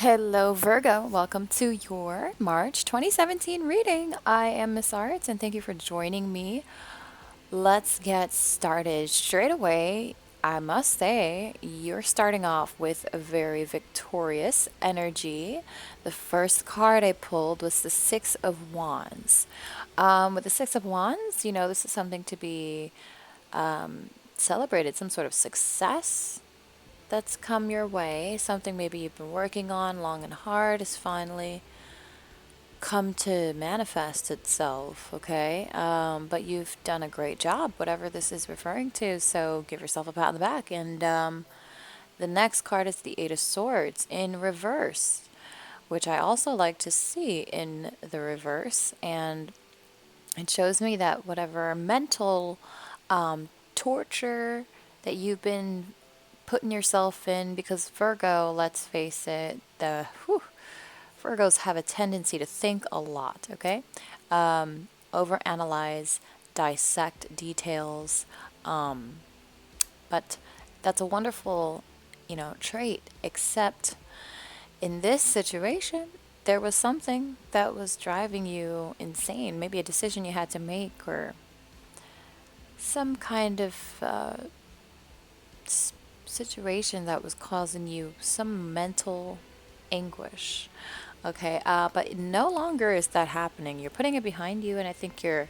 Hello, Virgo. Welcome to your March 2017 reading. I am Miss Arts, and thank you for joining me. Let's get started straight away. I must say, you're starting off with a very victorious energy. The first card I pulled was the Six of Wands. With the Six of Wands, this is something to be celebrated, some sort of success that's come your way, something maybe you've been working on long and hard has finally come to manifest itself, okay? But you've done a great job, whatever this is referring to, so give yourself a pat on the back. And the next card is the Eight of Swords in reverse, which I also like to see in the reverse. And it shows me that whatever mental torture that you've been putting yourself in, because Virgo, let's face it, Virgos have a tendency to think a lot, okay? Overanalyze, dissect details, but that's a wonderful, trait, except in this situation, there was something that was driving you insane, maybe a decision you had to make or some kind of situation that was causing you some mental anguish. Okay, but no longer is that happening. You're putting it behind you, and I think you're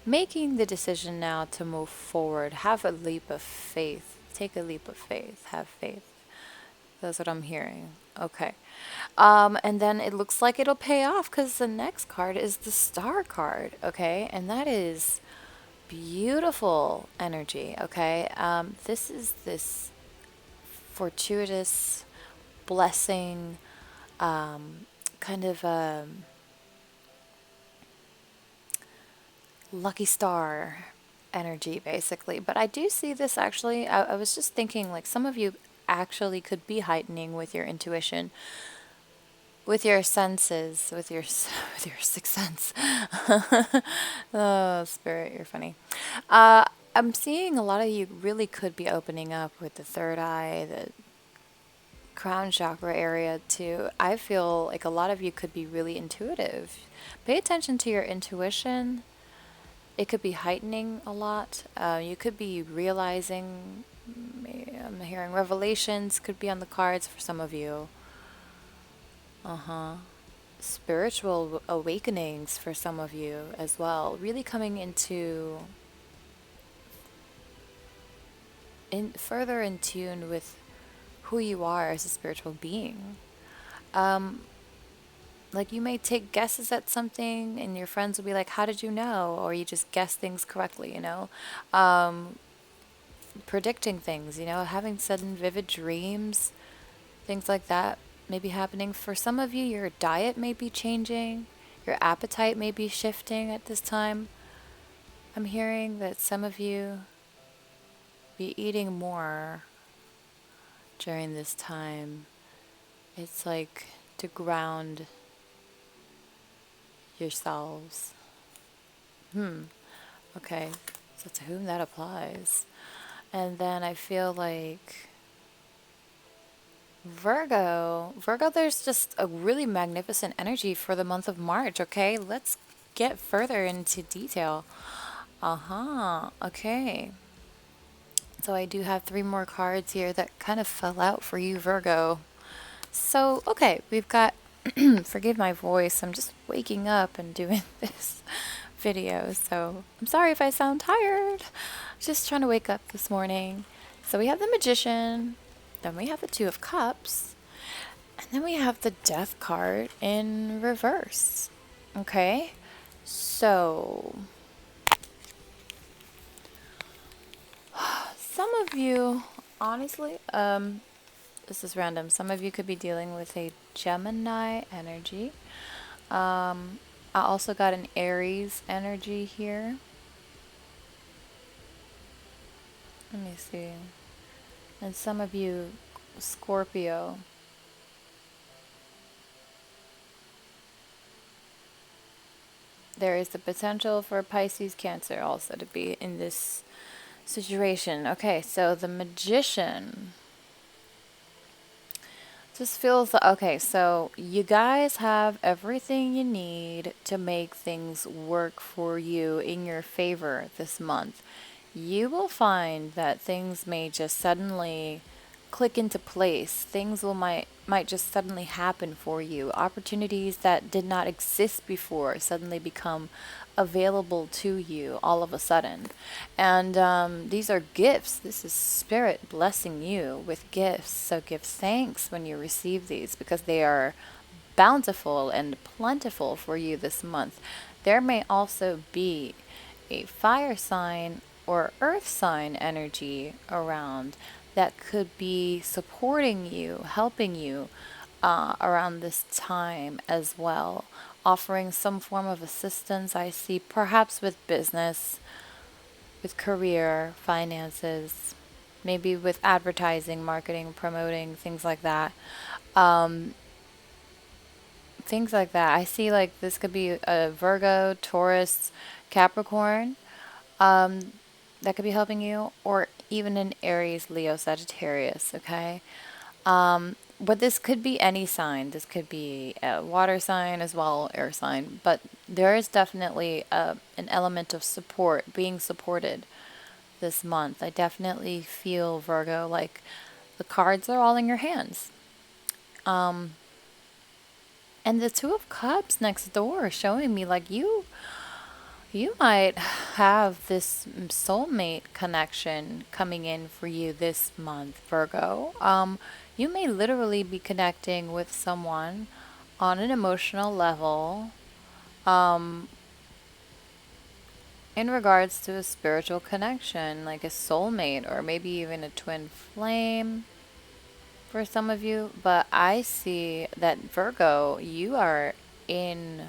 making the decision now to move forward. Have a leap of faith. Take a leap of faith. Have faith. That's what I'm hearing. Okay. And then it looks like it'll pay off because the next card is the Star card. Okay, and that is beautiful energy. Okay, this is this fortuitous blessing, kind of lucky star energy, basically. But I do see this actually. I was just thinking, like, some of you actually could be heightening with your intuition, with your senses, with your with your sixth sense. Oh, spirit, you're funny. I'm seeing a lot of you really could be opening up with the third eye, the crown chakra area too. I feel like a lot of you could be really intuitive. Pay attention to your intuition. It could be heightening a lot. You could be realizing, I'm hearing revelations could be on the cards for some of you. Spiritual awakenings for some of you as well. Really coming into further in tune with who you are as a spiritual being. Like, you may take guesses at something and your friends will be like, how did you know? Or you just guess things correctly, predicting things, having sudden vivid dreams, things like that may be happening. For some of you, your diet may be changing, your appetite may be shifting at this time. I'm hearing that some of you be eating more during this time. It's like to ground yourselves. Okay, so to whom that applies. And then I feel like Virgo, there's just a really magnificent energy for the month of March, okay? Let's get further into detail. Okay. So I do have 3 more cards here that kind of fell out for you, Virgo. So, okay, we've got, forgive my voice, I'm just waking up and doing this video, so I'm sorry if I sound tired. Just trying to wake up this morning. So we have the Magician, then we have the Two of Cups, and then we have the Death card in reverse. Okay, so some of you, honestly, this is random. Some of you could be dealing with a Gemini energy. I also got an Aries energy here. Let me see. And some of you, Scorpio. There is the potential for Pisces, Cancer also to be in this situation. Okay, so the Magician. Just feels okay. So you guys have everything you need to make things work for you in your favor this month. You will find that things may just suddenly click into place. Things will might just suddenly happen for you. Opportunities that did not exist before suddenly become available to you all of a sudden. And these are gifts. This is Spirit blessing you with gifts. So give thanks when you receive these because they are bountiful and plentiful for you this month. There may also be a fire sign or earth sign energy around that could be supporting you, helping you around this time as well, offering some form of assistance. I see perhaps with business, with career, finances, maybe with advertising, marketing, promoting, things like that. Um, Things like that. I see like this could be a Virgo, Taurus, Capricorn um, that could be helping you, or even an Aries, Leo, Sagittarius, okay? But this could be any sign. This could be a water sign as well, air sign. But there is definitely an element of support, being supported this month. I definitely feel, Virgo, like the cards are all in your hands. Um, and the Two of Cups next door showing me like you might have this soulmate connection coming in for you this month, Virgo. You may literally be connecting with someone on an emotional level, um, in regards to a spiritual connection, like a soulmate or maybe even a twin flame for some of you. But I see that, Virgo, you are in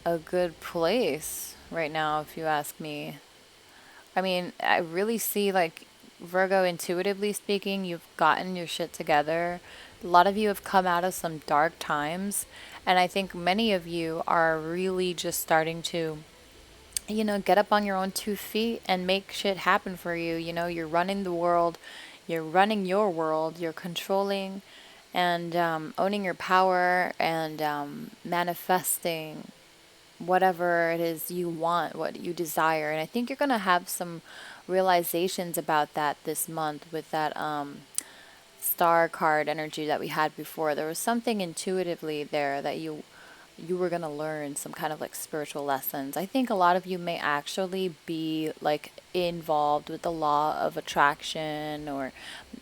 a good place right now, if you ask me. I mean, I really see like Virgo, intuitively speaking, you've gotten your shit together. A lot of you have come out of some dark times, and I think many of you are really just starting to, get up on your own 2 feet and make shit happen for you. You're running the world, you're running your world, you're controlling and owning your power and manifesting whatever it is you want, what you desire. And I think you're going to have some realizations about that this month with that star card energy that we had before. There was something intuitively there that you were going to learn some kind of like spiritual lessons. I think a lot of you may actually be like involved with the law of attraction or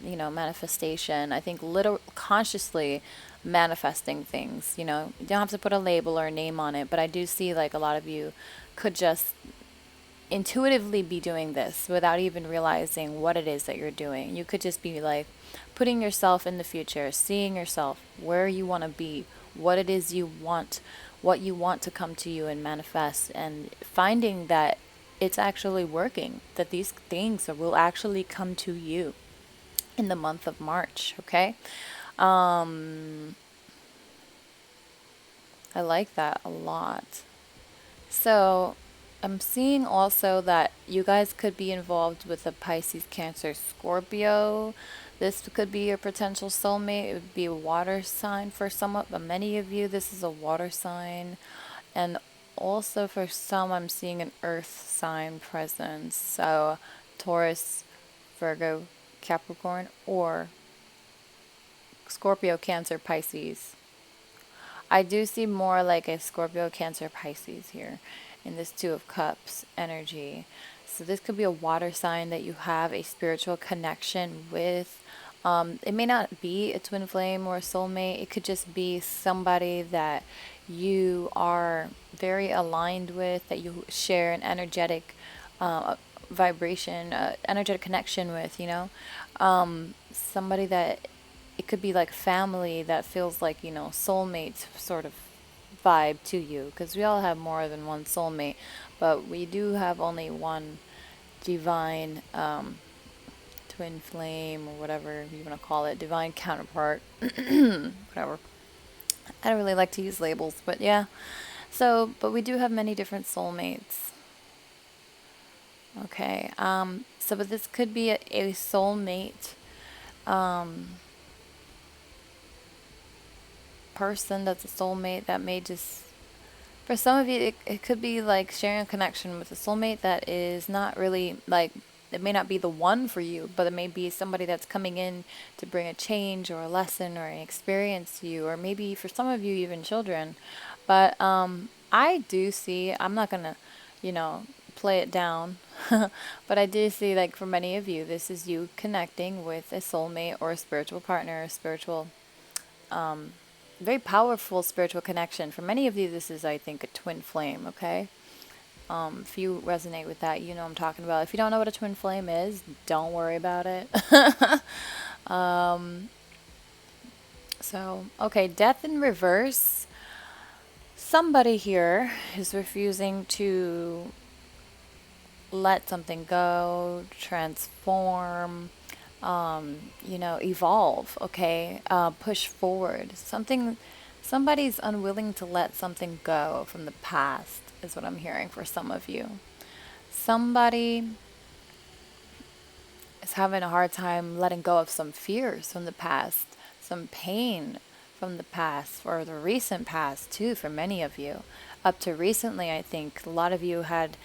manifestation. I think little consciously manifesting things, you don't have to put a label or a name on it, but I do see like a lot of you could just intuitively be doing this without even realizing what it is that you're doing. You could just be like putting yourself in the future, seeing yourself where you want to be, what it is you want, what you want to come to you and manifest, and finding that it's actually working, that these things will actually come to you in the month of March, okay? Um, I like that a lot. So I'm seeing also that you guys could be involved with a Pisces, Cancer, Scorpio. This could be your potential soulmate. It would be a water sign for some of many of you. This is a water sign. And also for some, I'm seeing an earth sign presence. So Taurus, Virgo, Capricorn, or Scorpio, Cancer, Pisces. I do see more like a Scorpio, Cancer, Pisces here in this Two of Cups energy. So this could be a water sign that you have a spiritual connection with. It may not be a twin flame or a soulmate. It could just be somebody that you are very aligned with, that you share an energetic vibration, energetic connection with, somebody that it could be like family that feels like, soulmate sort of vibe to you. Because we all have more than one soulmate, but we do have only one divine twin flame or whatever you want to call it, divine counterpart, whatever. I don't really like to use labels, but yeah. So, but we do have many different soulmates. Okay. So, but this could be a soulmate. Um, person that's a soulmate that may just, for some of you, it could be like sharing a connection with a soulmate that is not really like, it may not be the one for you, but it may be somebody that's coming in to bring a change or a lesson or an experience to you, or maybe for some of you, even children. But I do see, I'm not going to, you know, play it down, but I do see, like, for many of you, this is you connecting with a soulmate or a spiritual partner, a spiritual very powerful spiritual connection. For many of you, this is, I think, a twin flame, okay? If you resonate with that, you know what I'm talking about. If you don't know what a twin flame is, don't worry about it. So, okay, death in reverse. Somebody here is refusing to let something go, transform, evolve, okay? Push forward. Somebody's unwilling to let something go from the past, is what I'm hearing for some of you. Somebody is having a hard time letting go of some fears from the past, some pain from the past, or the recent past, too, for many of you. Up to recently, I think a lot of you had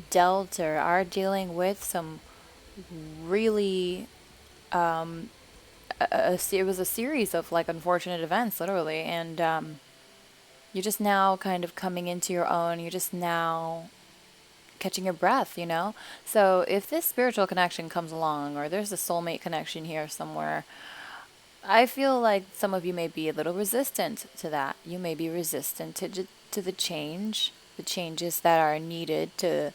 dealt or are dealing with some really it was a series of like unfortunate events, literally, and you're just now kind of coming into your own. You're just now catching your breath, you know? So if this spiritual connection comes along, or there's a soulmate connection here somewhere, I feel like some of you may be a little resistant to that. You may be resistant to the change, the changes that are needed to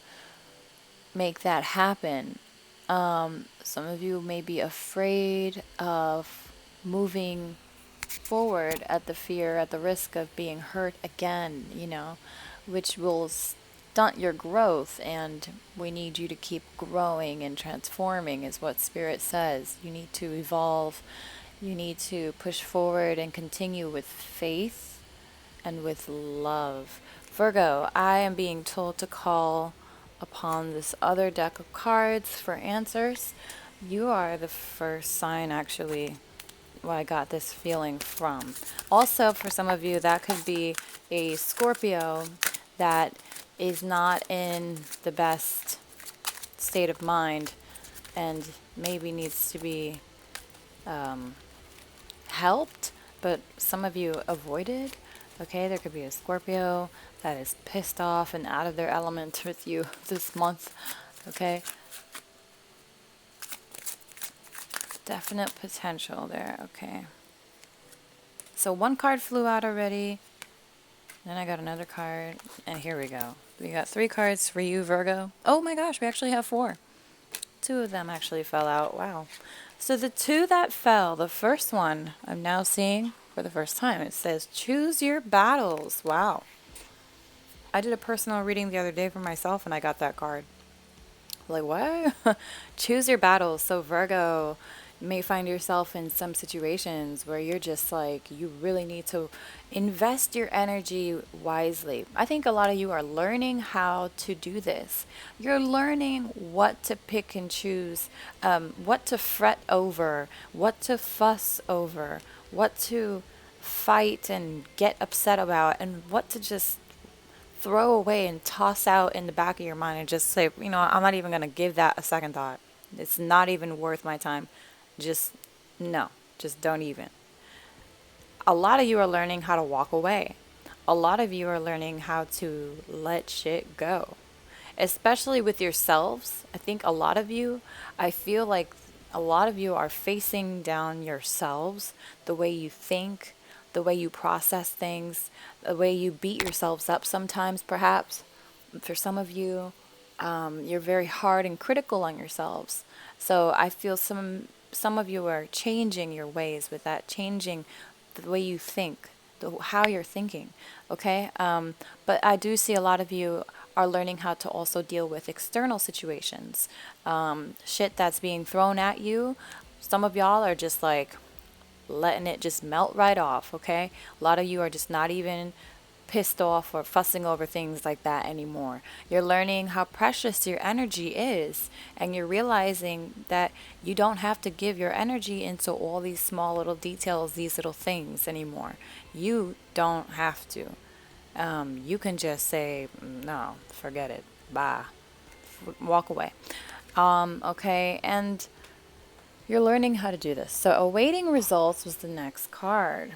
make that happen. Some of you may be afraid of moving forward at the fear, at the risk of being hurt again, which will stunt your growth. And we need you to keep growing and transforming, is what Spirit says. You need to evolve. You need to push forward and continue with faith and with love. Virgo, I am being told to call upon this other deck of cards for answers. You are the first sign, actually, I got this feeling from. Also, for some of you, that could be a Scorpio that is not in the best state of mind and maybe needs to be helped, but some of you avoided. Okay, there could be a Scorpio that is pissed off and out of their element with you this month. Okay, definite potential there. Okay, so one card flew out already. Then I got another card, and here we go. We got 3 cards for you, Virgo. Oh my gosh, we actually have 4. 2 of them actually fell out. Wow. So the 2 that fell, the first one I'm now seeing for the first time, it says choose your battles. Wow. I did a personal reading the other day for myself, and I got that card. Like, what? Choose your battles. So Virgo, you may find yourself in some situations where you're just like, you really need to invest your energy wisely. I think a lot of you are learning how to do this. You're learning what to pick and choose, what to fret over, what to fuss over, what to fight and get upset about, and what to just throw away and toss out in the back of your mind and just say, I'm not even going to give that a second thought. It's not even worth my time. Just no, just don't even. A lot of you are learning how to walk away. A lot of you are learning how to let shit go, especially with yourselves. I think I feel like a lot of you are facing down yourselves, the way you think, the way you process things, the way you beat yourselves up sometimes, perhaps. For some of you, you're very hard and critical on yourselves. So I feel some of you are changing your ways with that, changing the way you think, how you're thinking, okay? But I do see a lot of you are learning how to also deal with external situations. Shit that's being thrown at you. Some of y'all are just like letting it just melt right off, okay? A lot of you are just not even pissed off or fussing over things like that anymore. You're learning how precious your energy is, and you're realizing that you don't have to give your energy into all these small little details, these little things anymore. You don't have to. You can just say, no, forget it, bye, walk away. Okay, and you're learning how to do this. So, awaiting results was the next card.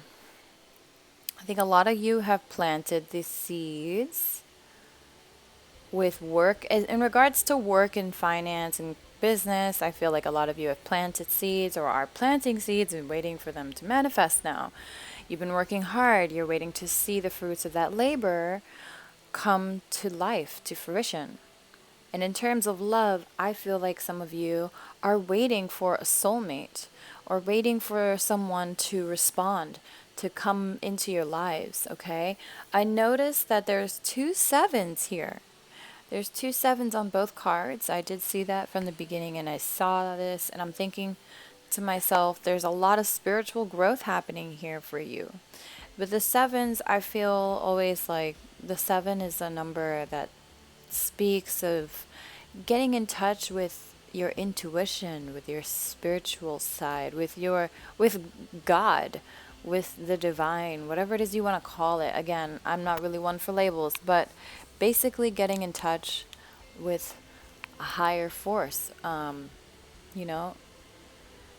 I think a lot of you have planted these seeds with work. In regards to work and finance and business, I feel like a lot of you have planted seeds or are planting seeds and waiting for them to manifest now. You've been working hard. You're waiting to see the fruits of that labor come to life, to fruition. And in terms of love, I feel like some of you are waiting for a soulmate or waiting for someone to respond, to come into your lives, okay? I noticed that there's 2 sevens here. There's 2 sevens on both cards. I did see that from the beginning, and I saw this, and I'm thinking to myself, there's a lot of spiritual growth happening here for you. With the sevens, I feel always like the seven is a number that speaks of getting in touch with your intuition, with your spiritual side, with God, with the divine, whatever it is you want to call it. Again, I'm not really one for labels, but basically getting in touch with a higher force, you know.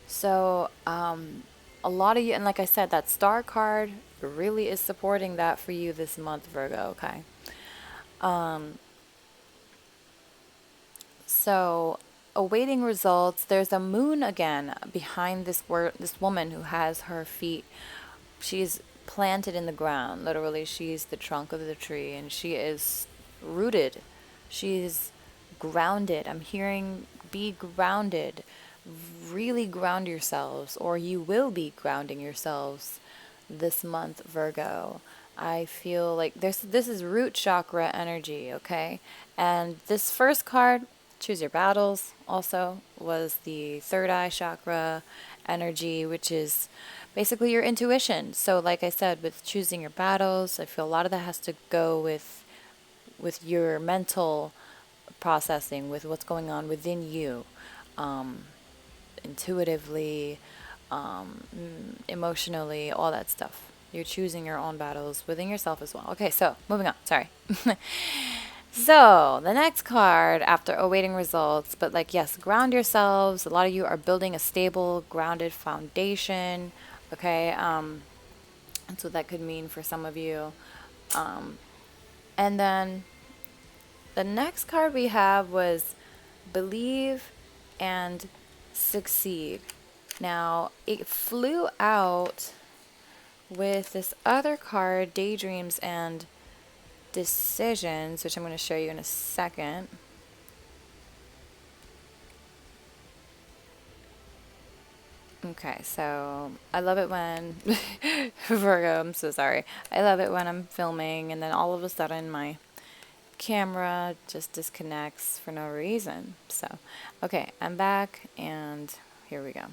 So, a lot of you, and like I said, that star card really is supporting that for you this month, Virgo, okay? So, awaiting results, there's a moon again behind this woman who has her feet. She's planted in the ground. Literally, she's the trunk of the tree and she is rooted. She's grounded. I'm hearing be grounded. Really ground yourselves, or you will be grounding yourselves this month, Virgo. I feel like this is root chakra energy, okay? And this first card, choose your battles, also was the third eye chakra energy, which is basically your intuition. So like I said, with choosing your battles, I feel a lot of that has to go with your mental processing, with what's going on within you, intuitively, emotionally, all that stuff. You're choosing your own battles within yourself as well. Okay, so moving on. Sorry. So, the next card after awaiting results, but like, yes, ground yourselves. A lot of you are building a stable, grounded foundation. Okay, that's what that could mean for some of you. And then the next card we have was believe and succeed. Now, it flew out with this other card, daydreams and decisions, which I'm going to show you in a second. Okay, so I love it when Virgo, I'm so sorry. I love it when I'm filming and then all of a sudden my camera just disconnects for no reason. So, okay, I'm back and here we go.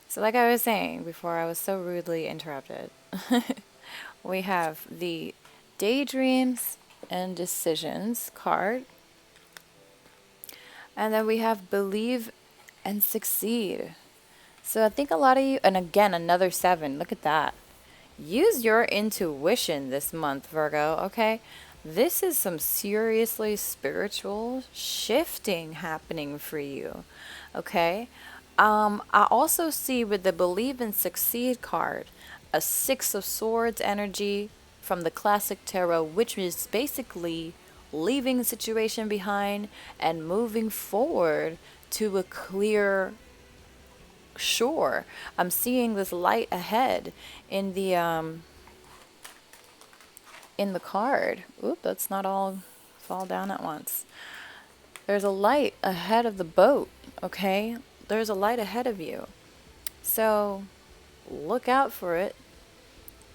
So like I was saying before I was so rudely interrupted, we have the daydreams and decisions card. And then we have believe and succeed. So I think a lot of you, and again, another 7. Look at that. Use your intuition this month, Virgo, okay? This is some seriously spiritual shifting happening for you, okay? I also see with the believe and succeed card, a 6 of swords energy from the classic tarot, which is basically leaving the situation behind and moving forward to a clear shore. I'm seeing this light ahead in the card. Oop, let's not all fall down at once. There's a light ahead of the boat, okay? There's a light ahead of you. So look out for it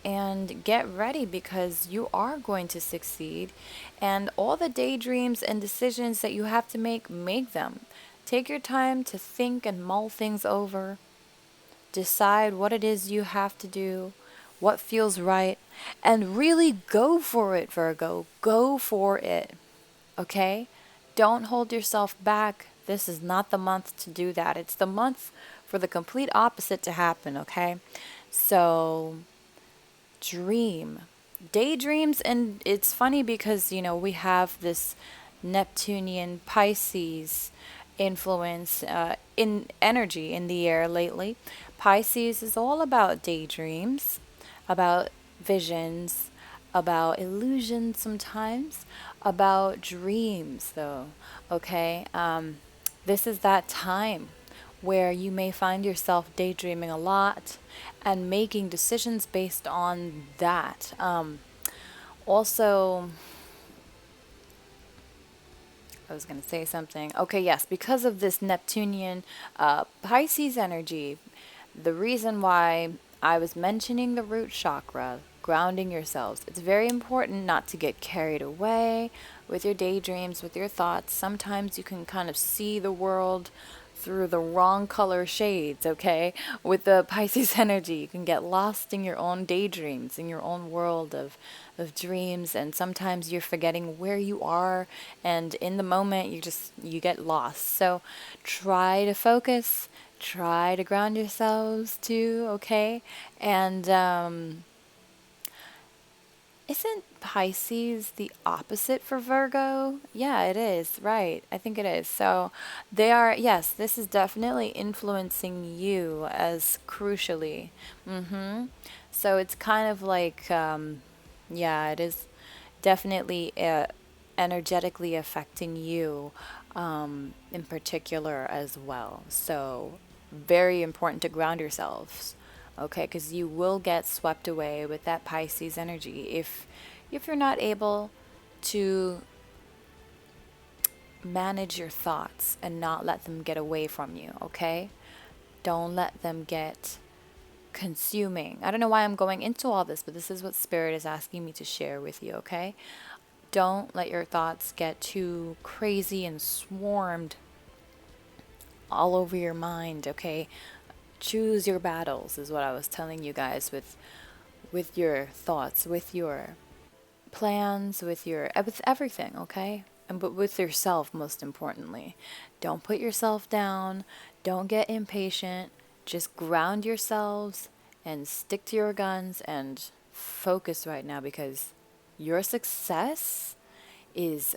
and get ready because you are going to succeed. And all the daydreams and decisions that you have to make them. Take your time to think and mull things over. Decide what it is you have to do, what feels right, and really go for it, Virgo. Go for it. Okay? Don't hold yourself back. This is not the month to do that. It's the month for the complete opposite to happen, okay? So, dream. Daydreams, and it's funny because, we have this Neptunian Pisces influence in energy in the air lately. Pisces is all about daydreams, about visions, about illusions sometimes, about dreams, though. Okay? This is that time where you may find yourself daydreaming a lot and making decisions based on that. Also, I was going to say something. Okay, yes, because of this Neptunian Pisces energy, the reason why I was mentioning the root chakra, grounding yourselves, it's very important not to get carried away with your daydreams, with your thoughts. Sometimes you can kind of see the world through the wrong color shades, okay? With the Pisces energy, you can get lost in your own daydreams, in your own world of dreams, and sometimes you're forgetting where you are, and in the moment you get lost. So try to focus, try to ground yourselves too, okay? And isn't Pisces the opposite for Virgo? Yeah, it is, right. I think it is. So they are, yes, this is definitely influencing you as crucially. Mm-hmm. So it's kind of like, yeah, it is definitely energetically affecting you in particular as well. So very important to ground yourselves. Okay, because you will get swept away with that Pisces energy if you're not able to manage your thoughts and not let them get away from you, okay? Don't let them get consuming. I don't know why I'm going into all this, but this is what Spirit is asking me to share with you, okay? Don't let your thoughts get too crazy and swarmed all over your mind, okay? Choose your battles is what I was telling you guys with your thoughts, with your plans, with everything, okay? And but with yourself most importantly. Don't put yourself down, don't get impatient, just ground yourselves and stick to your guns and focus right now because your success is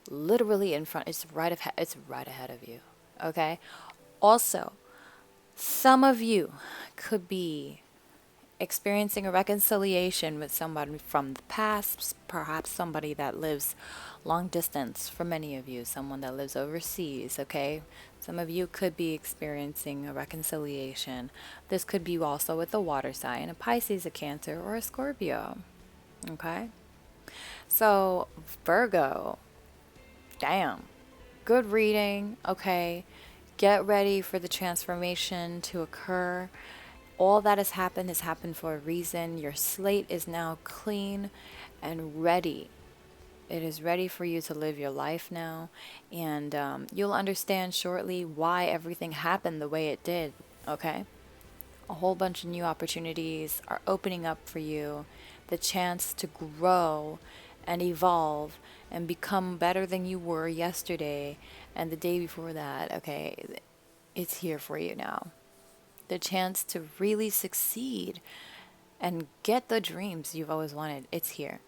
literally in front. It's right ahead of you. Okay? Also, some of you could be experiencing a reconciliation with somebody from the past, perhaps somebody that lives long distance for many of you, someone that lives overseas, okay? Some of you could be experiencing a reconciliation. This could be also with a water sign, a Pisces, a Cancer, or a Scorpio, okay? So, Virgo, damn, good reading, okay? Get ready for the transformation to occur. All that has happened for a reason. Your slate is now clean and ready. It is ready for you to live your life now. And you'll understand shortly why everything happened the way it did, okay? A whole bunch of new opportunities are opening up for you. The chance to grow and evolve and become better than you were yesterday and the day before that, okay? It's here for you now. The chance to really succeed and get the dreams you've always wanted. It's here.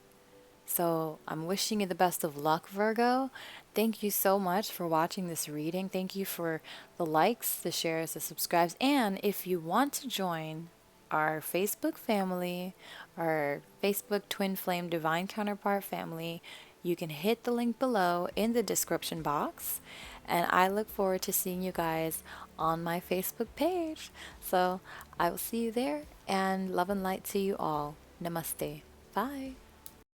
So I'm wishing you the best of luck, Virgo. Thank you so much for watching this reading. Thank you for the likes, the shares, the subscribes. And if you want to join our Facebook family, our Facebook Twin Flame Divine Counterpart family, you can hit the link below in the description box. And I look forward to seeing you guys on my Facebook page. So I will see you there and love and light to you all. Namaste. Bye.